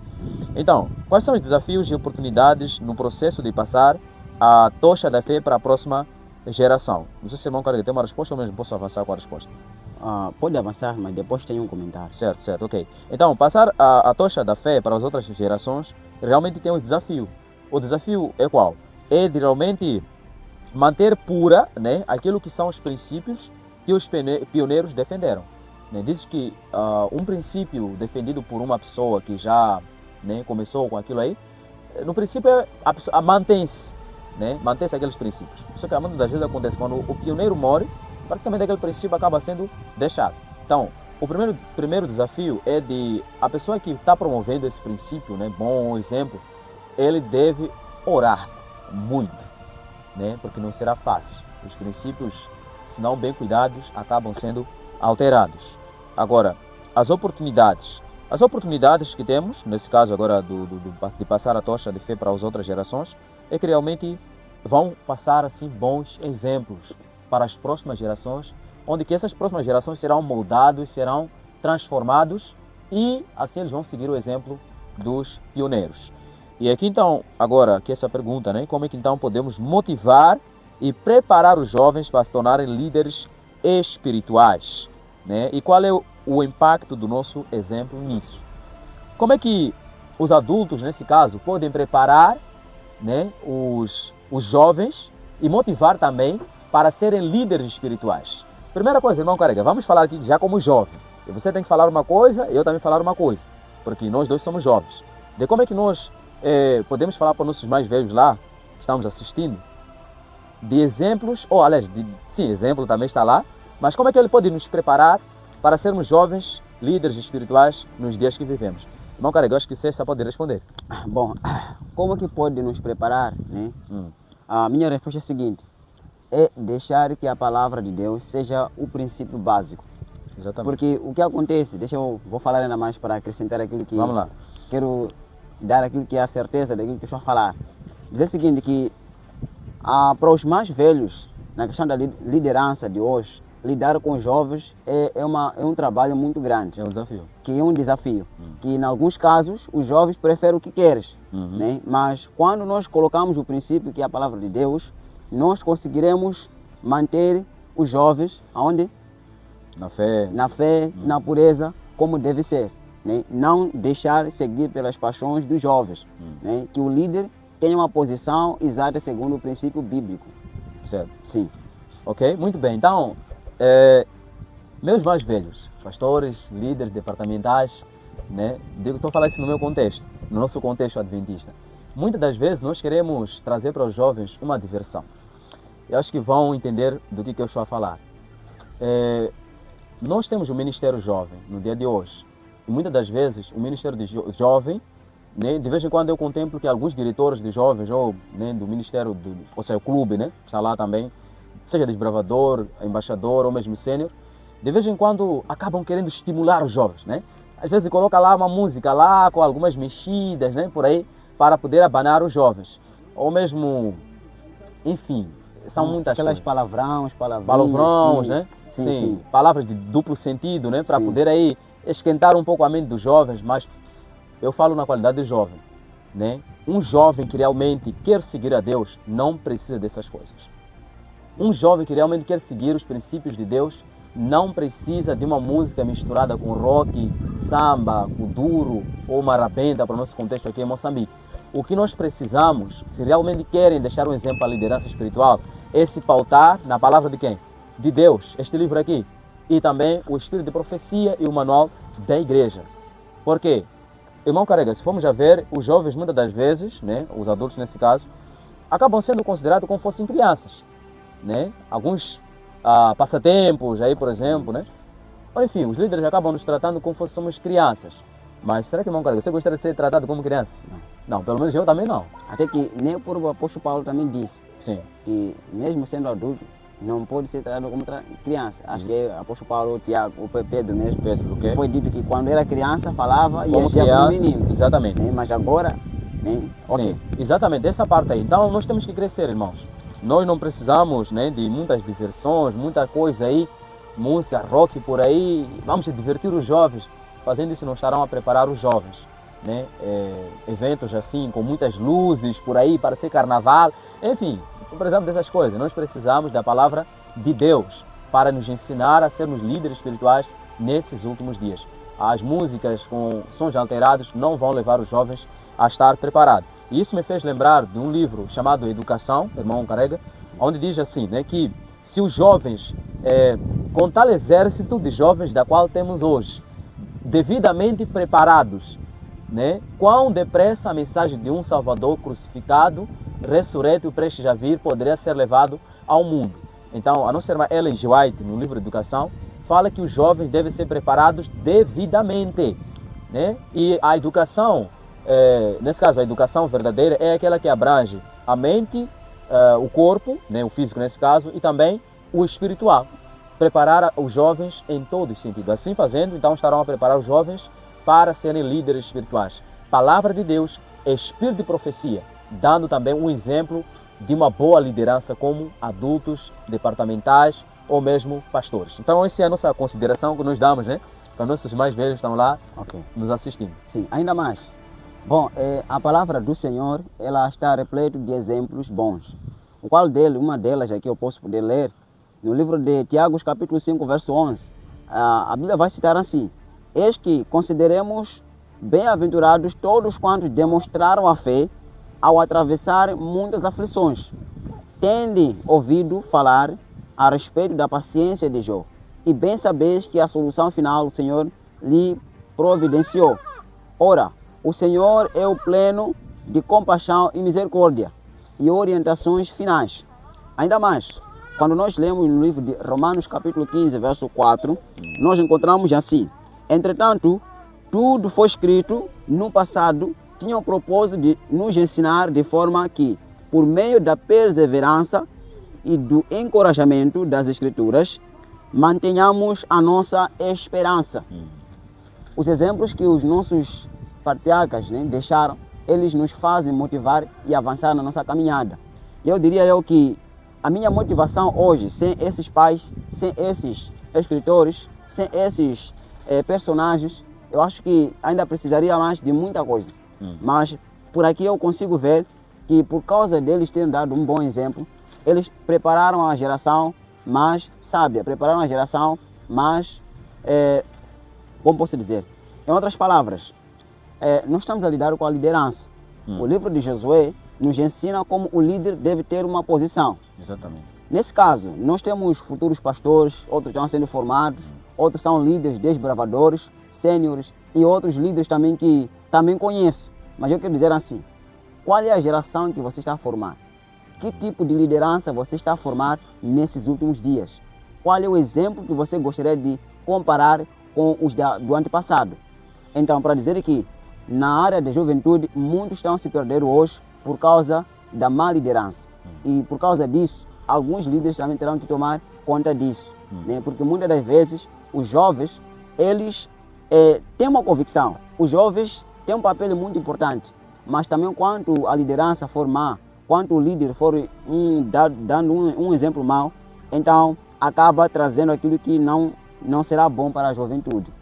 Então, quais são os desafios e oportunidades no processo de passar a tocha da fé para a próxima geração? Não sei se o irmão Carrega tem uma resposta ou mesmo posso avançar com a resposta. Pode avançar, mas depois tem um comentário. Certo, ok. Então, passar a tocha da fé para as outras gerações realmente tem um desafio. O desafio é qual? É de realmente manter pura, né, aquilo que são os princípios que os pioneiros defenderam. Né? Diz que um princípio defendido por uma pessoa que já, né, começou com aquilo aí, no princípio mantém-se, né, mantém-se aqueles princípios. Só que muitas das vezes acontece quando o pioneiro morre, praticamente aquele princípio acaba sendo deixado. Então, o primeiro desafio é de a pessoa que está promovendo esse princípio, né, bom exemplo, ele deve orar muito, né, porque não será fácil. Os princípios, se não bem cuidados, acabam sendo alterados. Agora, as oportunidades que temos, nesse caso agora de passar a tocha de fé para as outras gerações, é que realmente vão passar assim bons exemplos para as próximas gerações, onde que essas próximas gerações serão moldados, serão transformados e assim eles vão seguir o exemplo dos pioneiros. E aqui então, agora que essa pergunta, né, como é que então podemos motivar e preparar os jovens para se tornarem líderes espirituais, né? E qual é o impacto do nosso exemplo nisso? Como é que os adultos, nesse caso, podem preparar, né, os jovens e motivar também para serem líderes espirituais? Primeira coisa, irmão Carrega, vamos falar aqui já como jovem. E você tem que falar uma coisa, eu também falar uma coisa, porque nós dois somos jovens. De como é que nós podemos falar para os nossos mais velhos lá, que estamos assistindo, de exemplos, ou aliás, sim, exemplo também está lá, mas como é que ele pode nos preparar para sermos jovens líderes espirituais nos dias que vivemos? Irmão Carega, eu acho que César pode responder. Bom, como que pode nos preparar, né? A minha resposta é a seguinte: é deixar que a palavra de Deus seja o princípio básico. Exatamente. Porque o que acontece, vou falar ainda mais para acrescentar aquilo que... Vamos lá. Quero dar aquilo que é a certeza daquilo que eu estou a falar. Dizer o seguinte, que para os mais velhos, na questão da liderança de hoje, lidar com os jovens é um trabalho muito grande. É um desafio. Que é um desafio. Que em alguns casos os jovens preferem o que queres. Né? Mas quando nós colocamos o princípio que é a palavra de Deus, nós conseguiremos manter os jovens aonde? Na fé. Na pureza, como deve ser. Né? Não deixar seguir pelas paixões dos jovens. Né? Que o líder tenha uma posição exata segundo o princípio bíblico. Certo. Sim. Ok, muito bem. Então, meus mais velhos, pastores, líderes departamentais, né? Estou a falar isso no meu contexto, no nosso contexto adventista. Muitas das vezes nós queremos trazer para os jovens uma diversão. Eu acho que vão entender do que eu estou a falar. Nós temos o Ministério Jovem no dia de hoje. E muitas das vezes o Ministério de Jovem, né, de vez em quando eu contemplo que alguns diretores de jovens, ou né, do Ministério, ou seja, o clube, né, está lá também, seja desbravador, embaixador ou mesmo sênior, de vez em quando acabam querendo estimular os jovens, né? Às vezes coloca lá uma música lá com algumas mexidas, né, por aí, para poder abanar os jovens. Ou mesmo, enfim, são muitas aquelas coisas. palavrões, né? Sim. Palavras de duplo sentido, né, para Sim. poder aí esquentar um pouco a mente dos jovens, mas eu falo na qualidade de jovem, né? Um jovem que realmente quer seguir a Deus não precisa dessas coisas. Um jovem que realmente quer seguir os princípios de Deus não precisa de uma música misturada com rock, samba, kuduro ou marabenta para o nosso contexto aqui em Moçambique. O que nós precisamos, se realmente querem deixar um exemplo à liderança espiritual, é se pautar na palavra de quem? De Deus, este livro aqui. E também o Espírito de Profecia e o Manual da Igreja. Por quê? Irmão Carega, se formos a ver, os jovens muitas das vezes, né, os adultos nesse caso, acabam sendo considerados como fossem crianças. Né? Alguns passatempos, aí, por exemplo, né? Ou, enfim, os líderes acabam nos tratando como se fôssemos crianças. Mas será que, irmão Carega, você gostaria de ser tratado como criança? Não, pelo menos eu também não. Até que nem o próprio apóstolo Paulo também disse. Sim. Que mesmo sendo adulto, não pode ser tratado como criança. Acho que é o apóstolo Paulo, o Tiago, o Pedro mesmo. Pedro, o quê? Foi dito que quando era criança falava e como agia criança, como menino. exatamente. Né? Mas agora, né? Ok. Sim, exatamente, essa parte aí. Então nós temos que crescer, irmãos. Nós não precisamos, né, de muitas diversões, muita coisa aí, música, rock por aí. Vamos divertir os jovens. Fazendo isso, nós estarão a preparar os jovens. Né? Eventos assim, com muitas luzes por aí, para ser carnaval. Enfim, não precisamos dessas coisas. Nós precisamos da palavra de Deus para nos ensinar a sermos líderes espirituais nesses últimos dias. As músicas com sons alterados não vão levar os jovens a estar preparados. E isso me fez lembrar de um livro chamado Educação, irmão Carega, onde diz assim, né, que se os jovens, com tal exército de jovens da qual temos hoje, devidamente preparados, né, quão depressa a mensagem de um Salvador crucificado, ressurreto e prestes a vir poderia ser levado ao mundo. Então, a nossa irmã Ellen G. White, no livro Educação, fala que os jovens devem ser preparados devidamente. Né? E a educação, nesse caso, a educação verdadeira é aquela que abrange a mente, o corpo, né, o físico nesse caso, e também o espiritual. Preparar os jovens em todo sentido. Assim fazendo, então estarão a preparar os jovens para serem líderes espirituais. Palavra de Deus, espírito de profecia, dando também um exemplo de uma boa liderança como adultos, departamentais ou mesmo pastores. Então essa é a nossa consideração que nós damos, né? Para nossos mais velhos que estão lá nos assistindo. Sim, ainda mais. Bom, a palavra do Senhor, ela está repleta de exemplos bons. Uma delas aqui eu posso poder ler, no livro de Tiago, capítulo 5, verso 11. A Bíblia vai citar assim: eis que consideremos bem-aventurados todos quantos demonstraram a fé ao atravessar muitas aflições. Tende ouvido falar a respeito da paciência de Jó, e bem sabeis que a solução final o Senhor lhe providenciou. Ora, o Senhor é o pleno de compaixão e misericórdia e orientações finais. Ainda mais, quando nós lemos no livro de Romanos capítulo 15, verso 4, nós encontramos assim: Entretanto, tudo foi escrito no passado, tinha o propósito de nos ensinar de forma que, por meio da perseverança e do encorajamento das Escrituras, mantenhamos a nossa esperança. Os exemplos que os nossos patriarcas, né, deixaram, eles nos fazem motivar e avançar na nossa caminhada. Eu diria que a minha motivação hoje, sem esses pais, sem esses escritores, sem esses personagens, eu acho que ainda precisaria mais de muita coisa. Mas por aqui eu consigo ver que, por causa deles terem dado um bom exemplo, eles prepararam a geração mais sábia, prepararam a geração mais, como posso dizer? Em outras palavras, nós estamos a lidar com a liderança. O livro de Josué nos ensina como o líder deve ter uma posição. Exatamente. Nesse caso, nós temos futuros pastores, outros estão sendo formados, outros são líderes desbravadores, sêniores e outros líderes também que também conheço. Mas eu quero dizer assim, qual é a geração que você está a formar? Que tipo de liderança você está a formar nesses últimos dias? Qual é o exemplo que você gostaria de comparar com os do antepassado? Então, para dizer que na área da juventude, muitos estão a se perder hoje por causa da má liderança. E por causa disso, alguns líderes também terão que tomar conta disso. Né? Porque muitas das vezes, os jovens, eles têm uma convicção. Os jovens têm um papel muito importante. Mas também, quando a liderança for má, quando o líder for dando um exemplo mau, então acaba trazendo aquilo que não será bom para a juventude.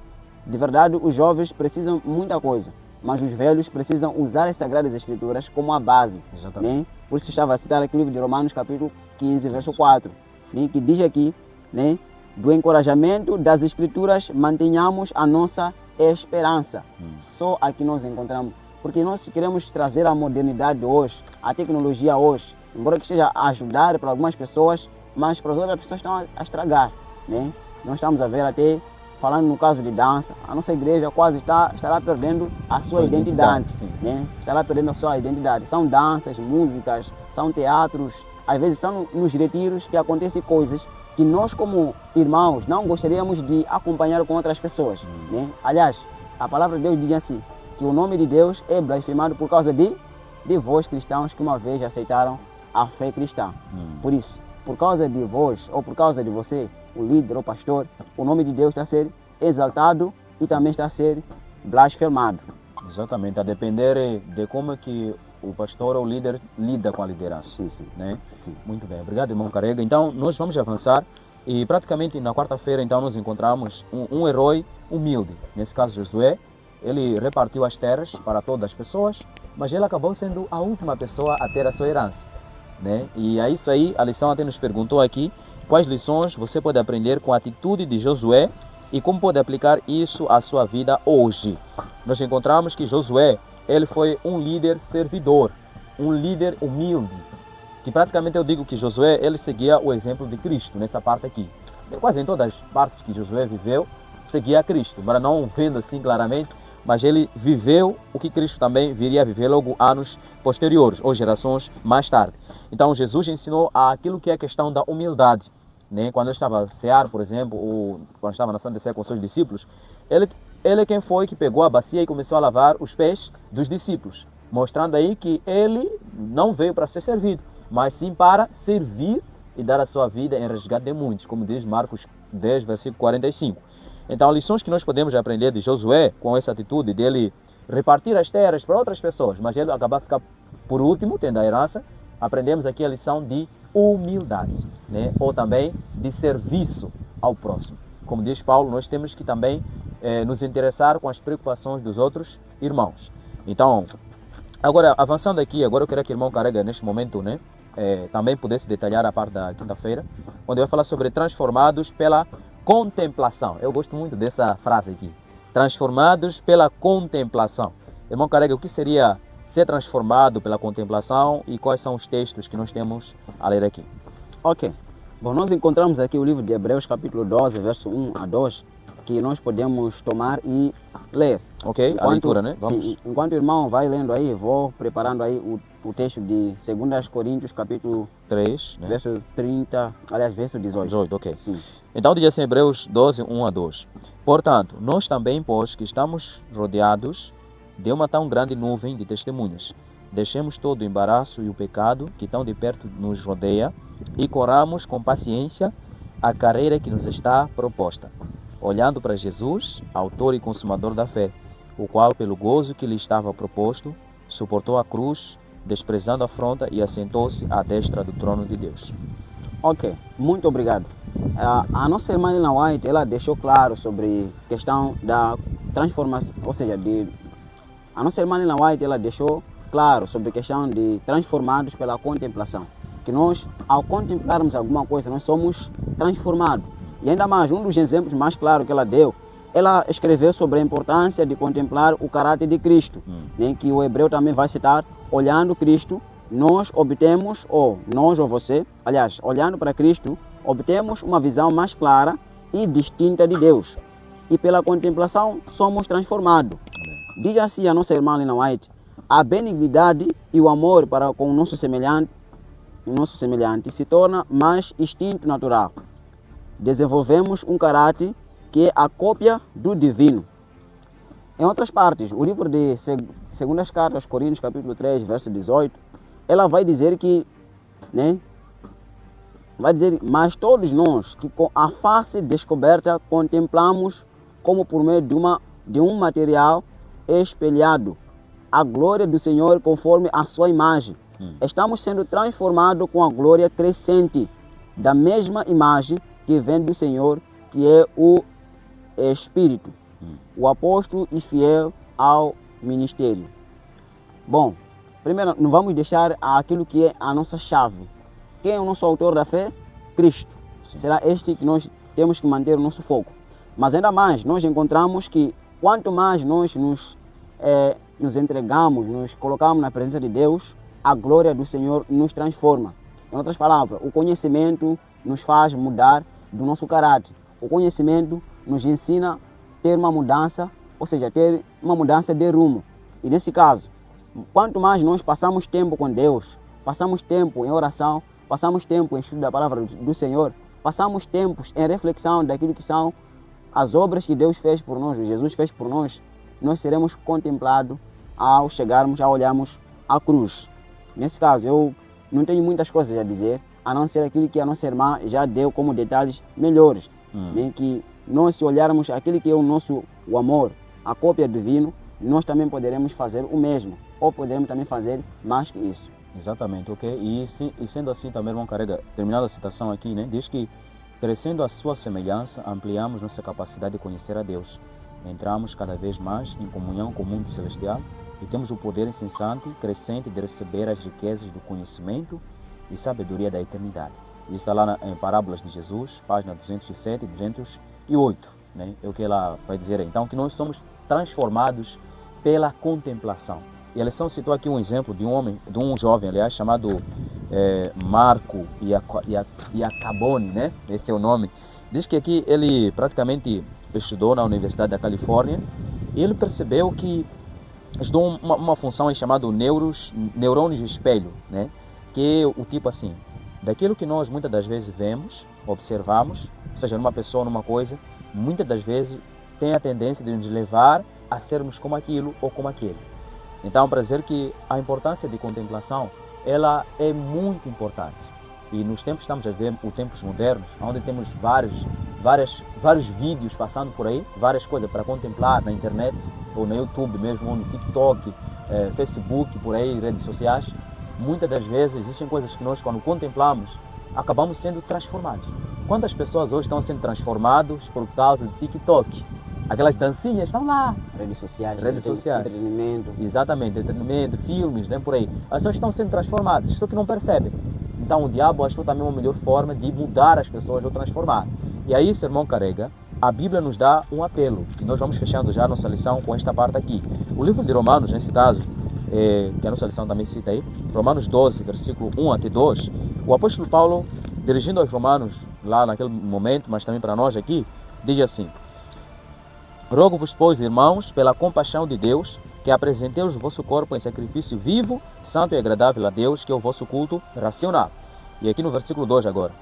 De verdade, os jovens precisam de muita coisa, mas os velhos precisam usar as Sagradas Escrituras como a base. Né? Por isso estava a citar aqui o livro de Romanos, capítulo 15, verso 4, né? Que diz aqui, né? Do encorajamento das Escrituras, mantenhamos a nossa esperança. Só aqui nós encontramos. Porque nós queremos trazer a modernidade hoje, a tecnologia hoje, embora que esteja a ajudar para algumas pessoas, mas para as outras pessoas estão a estragar. Né? Nós estamos a ver até, falando no caso de dança, a nossa igreja quase estará perdendo a sua identidade. Né? Estará perdendo a sua identidade. São danças, músicas, são teatros, às vezes são nos retiros que acontecem coisas que nós como irmãos não gostaríamos de acompanhar com outras pessoas. Né? Aliás, a palavra de Deus diz assim, que o nome de Deus é blasfemado por causa de vós cristãos que uma vez aceitaram a fé cristã. Por isso, por causa de vós ou por causa de você, o líder ou pastor, o nome de Deus está a ser exaltado e também está a ser blasfemado. Exatamente, a depender de como é que o pastor ou o líder lida com a liderança. Sim. Né? Sim. Muito bem, obrigado, irmão Carrega. Então, nós vamos avançar e praticamente na quarta-feira, então, nós encontramos um herói humilde, nesse caso Josué. Ele repartiu as terras para todas as pessoas, mas ele acabou sendo a última pessoa a ter a sua herança. Né? E é isso aí, a lição até nos perguntou aqui, quais lições você pode aprender com a atitude de Josué e como pode aplicar isso à sua vida hoje. Nós encontramos que Josué, ele foi um líder servidor, um líder humilde, que praticamente eu digo que Josué, ele seguia o exemplo de Cristo nessa parte aqui. Quase em todas as partes que Josué viveu, seguia Cristo, mas não vendo assim claramente, mas ele viveu o que Cristo também viria a viver logo anos posteriores, ou gerações mais tarde. Então Jesus ensinou aquilo que é a questão da humildade. Né? Quando ele estava a cear, por exemplo, ou quando estava na Santa Ceia com seus discípulos, ele é quem foi que pegou a bacia e começou a lavar os pés dos discípulos, mostrando aí que ele não veio para ser servido, mas sim para servir e dar a sua vida em resgate de muitos, como diz Marcos 10, versículo 45. Então, lições que nós podemos aprender de Josué com essa atitude dele repartir as terras para outras pessoas, mas ele acabar ficar por último, tendo a herança, aprendemos aqui a lição de humildade, né? Ou também de serviço ao próximo. Como diz Paulo, nós temos que também nos interessar com as preocupações dos outros irmãos. Então, agora, avançando aqui, agora eu queria que o irmão Carrega, neste momento, né, também pudesse detalhar a parte da quinta-feira, onde vai falar sobre transformados pela contemplação. Eu gosto muito dessa frase aqui. Transformados pela contemplação. Irmão Carrega, o que seria ser transformado pela contemplação e quais são os textos que nós temos a ler aqui? Ok. Bom, nós encontramos aqui o livro de Hebreus, capítulo 12, verso 1 a 2, que nós podemos tomar e ler. Ok, a leitura, né? Vamos. Sim, enquanto o irmão vai lendo aí, vou preparando aí o texto de 2 Coríntios, capítulo 3, né? Verso 30, aliás, verso 18. 18, ok. Sim. Então diz assim Hebreus 12, 1 a 2. Portanto, nós também, pois, que estamos rodeados de uma tão grande nuvem de testemunhas, deixemos todo o embaraço e o pecado que tão de perto nos rodeia e corramos com paciência a carreira que nos está proposta, olhando para Jesus, autor e consumador da fé, o qual, pelo gozo que lhe estava proposto, suportou a cruz, desprezando a afronta e assentou-se à destra do trono de Deus. Ok, muito obrigado. A nossa irmã Ellen White, ela deixou claro sobre a questão da transformação, ou seja, a nossa irmã Ellen White, ela deixou claro sobre a questão de transformados pela contemplação. Que nós, ao contemplarmos alguma coisa, nós somos transformados. E ainda mais, um dos exemplos mais claros que ela deu, ela escreveu sobre a importância de contemplar o caráter de Cristo, em que o hebreu também vai citar, olhando Cristo, nós obtemos, ou nós ou você, aliás, olhando para Cristo, obtemos uma visão mais clara e distinta de Deus. E pela contemplação somos transformados. Diz assim a nossa irmã Ellen White, a benignidade e o amor para com o nosso semelhante se torna mais instinto natural. Desenvolvemos um caráter que é a cópia do divino. Em outras partes, o livro de Segundas Cartas aos Coríntios, capítulo 3, verso 18, ela vai dizer que, mas todos nós que com a face descoberta contemplamos como por meio de um material espelhado a glória do Senhor conforme a sua imagem. Estamos sendo transformados com a glória crescente da mesma imagem que vem do Senhor, que é o Espírito, o apóstolo e fiel ao ministério. Bom, primeiro, não vamos deixar aquilo que é a nossa chave. Quem é o nosso autor da fé? Cristo. Sim. Será este que nós temos que manter o nosso foco. Mas ainda mais, nós encontramos que quanto mais nós nos entregamos, nos colocamos na presença de Deus, a glória do Senhor nos transforma. Em outras palavras, o conhecimento nos faz mudar do nosso caráter. O conhecimento nos ensina a ter uma mudança, ou seja, ter uma mudança de rumo. E nesse caso, quanto mais nós passamos tempo com Deus, passamos tempo em oração, passamos tempo em estudo da palavra do Senhor, passamos tempos em reflexão daquilo que são as obras que Deus fez por nós, Jesus fez por nós, nós seremos contemplados ao chegarmos, ao olharmos a cruz. Nesse caso, eu não tenho muitas coisas a dizer, a não ser aquilo que a nossa irmã já deu como detalhes melhores. Em que nós, se olharmos aquilo que é o amor, a cópia divino, nós também poderemos fazer o mesmo, ou poderemos também fazer mais que isso. Exatamente, ok? E sendo assim também, irmão Carrega, terminada a citação aqui, diz que crescendo a sua semelhança, ampliamos nossa capacidade de conhecer a Deus. Entramos cada vez mais em comunhão com o mundo celestial e temos o poder incessante, crescente de receber as riquezas do conhecimento e sabedoria da eternidade. Isso está lá em Parábolas de Jesus, página 207 e 208. É o que ela vai dizer aí. Então, que nós somos transformados pela contemplação. E a lição citou aqui um exemplo de um jovem, aliás, chamado Marco Iacoboni, Esse é o nome. Diz que aqui ele praticamente estudou na Universidade da Califórnia e ele percebeu que estudou uma função chamada neurônios de espelho, que é o tipo assim, daquilo que nós muitas das vezes vemos, observamos, ou seja, numa pessoa, numa coisa, muitas das vezes tem a tendência de nos levar a sermos como aquilo ou como aquele. Então, para dizer que a importância de contemplação, ela é muito importante. E nos tempos que estamos a ver, os tempos modernos, onde temos vários vídeos passando por aí, várias coisas para contemplar na internet, ou no YouTube mesmo, ou no TikTok, Facebook, por aí, redes sociais, muitas das vezes existem coisas que nós, quando contemplamos, acabamos sendo transformados. Quantas pessoas hoje estão sendo transformadas por causa do TikTok? Aquelas dancinhas estão lá. Redes sociais. Entretenimento. Exatamente, entretenimento, filmes, por aí. As pessoas estão sendo transformadas, só que não percebem. Então o diabo achou também uma melhor forma de mudar as pessoas ou transformar. E aí, irmão Carrega, a Bíblia nos dá um apelo. E nós vamos fechando já a nossa lição com esta parte aqui. O livro de Romanos, nesse caso, que a nossa lição também cita aí, Romanos 12, versículo 1 até 2, o apóstolo Paulo, dirigindo aos romanos lá naquele momento, mas também para nós aqui, diz assim: rogo-vos, pois, irmãos, pela compaixão de Deus, que apresenteis o vosso corpo em sacrifício vivo, santo e agradável a Deus, que é o vosso culto racional. E aqui no versículo 2 agora: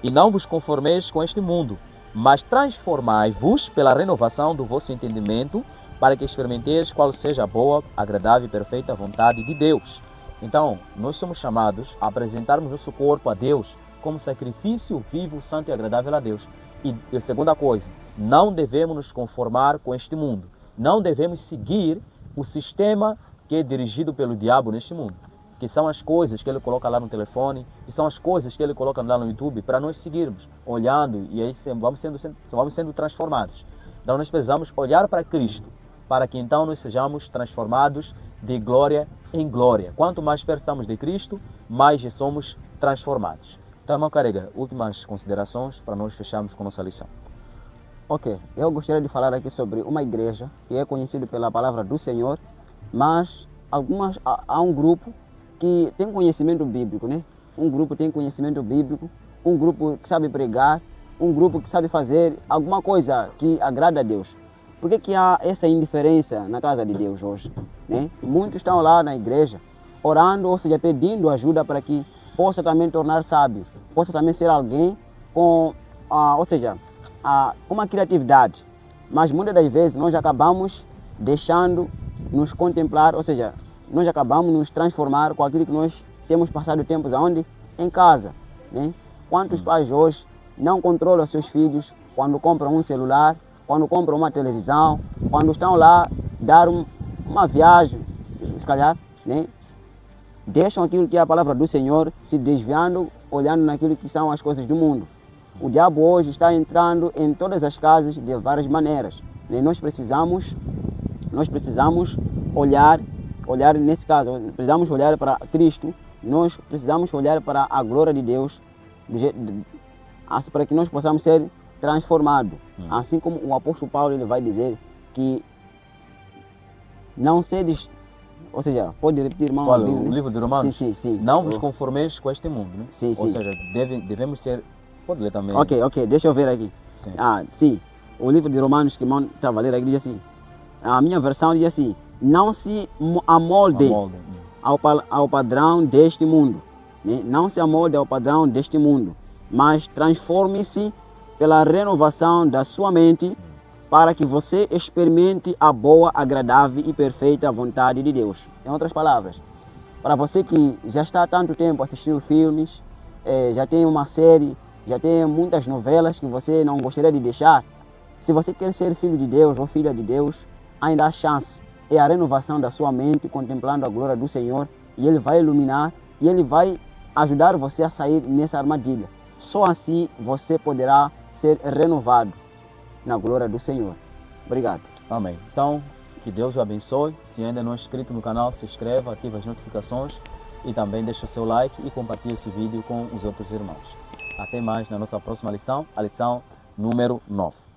e não vos conformeis com este mundo, Mas transformai-vos pela renovação do vosso entendimento, para que experimenteis qual seja a boa, agradável e perfeita vontade de Deus. Então, nós somos chamados a apresentarmos nosso corpo a Deus como sacrifício vivo, santo e agradável a Deus. E a segunda coisa, não devemos nos conformar com este mundo. Não devemos seguir o sistema que é dirigido pelo diabo neste mundo, que são as coisas que ele coloca lá no telefone, que são as coisas que ele coloca lá no YouTube, para nós seguirmos, olhando, e aí vamos sendo transformados. Então nós precisamos olhar para Cristo, para que então nós sejamos transformados de glória em glória. Quanto mais perto estamos de Cristo, mais somos transformados. Então, irmão Carrega, últimas considerações para nós fecharmos com nossa lição. Ok, eu gostaria de falar aqui sobre uma igreja que é conhecida pela palavra do Senhor, mas há um grupo que tem conhecimento bíblico, né? Um grupo tem conhecimento bíblico, um grupo que sabe pregar, um grupo que sabe fazer alguma coisa que agrada a Deus. Por que há essa indiferença na casa de Deus hoje? Né? Muitos estão lá na igreja orando, ou seja, pedindo ajuda para que possa também tornar sábio, possa também ser alguém com, uma criatividade. Mas muitas das vezes nós acabamos deixando nos contemplar, ou seja, nós acabamos nos transformar com aquilo que nós temos passado tempos aonde? Em casa. Né? Quantos pais hoje não controlam seus filhos quando compram um celular, quando compram uma televisão, quando estão lá dar uma viagem, se calhar, né? Deixam aquilo que é a palavra do Senhor, se desviando, olhando naquilo que são as coisas do mundo. O diabo hoje está entrando em todas as casas de várias maneiras. Né? Nós precisamos olhar nesse caso, precisamos olhar para Cristo, nós precisamos olhar para a glória de Deus, para que nós possamos ser transformados. Assim como o apóstolo Paulo ele vai dizer que não seres, ou seja, pode repetir, irmão? Qual, o livro de Romanos? Sim. Não vos conformeis com este mundo, né? Sim. Ou seja, devemos ser... Pode ler também. Ok, deixa eu ver aqui. Sim. O livro de Romanos que o irmão estava a ler aqui diz assim, a minha versão diz assim, não se amolde ao padrão deste mundo. Né? Não se amolde ao padrão deste mundo, mas transforme-se pela renovação da sua mente, para que você experimente a boa, agradável e perfeita vontade de Deus. Em outras palavras, para você que já está há tanto tempo assistindo filmes, já tem uma série, já tem muitas novelas que você não gostaria de deixar, se você quer ser filho de Deus ou filha de Deus, ainda há chance. É a renovação da sua mente, contemplando a glória do Senhor, e Ele vai iluminar, e Ele vai ajudar você a sair nessa armadilha. Só assim você poderá ser renovado na glória do Senhor. Obrigado. Amém. Então, que Deus o abençoe. Se ainda não é inscrito no canal, se inscreva, ative as notificações e também deixa o seu like e compartilhe esse vídeo com os outros irmãos. Até mais na nossa próxima lição, a lição número 9.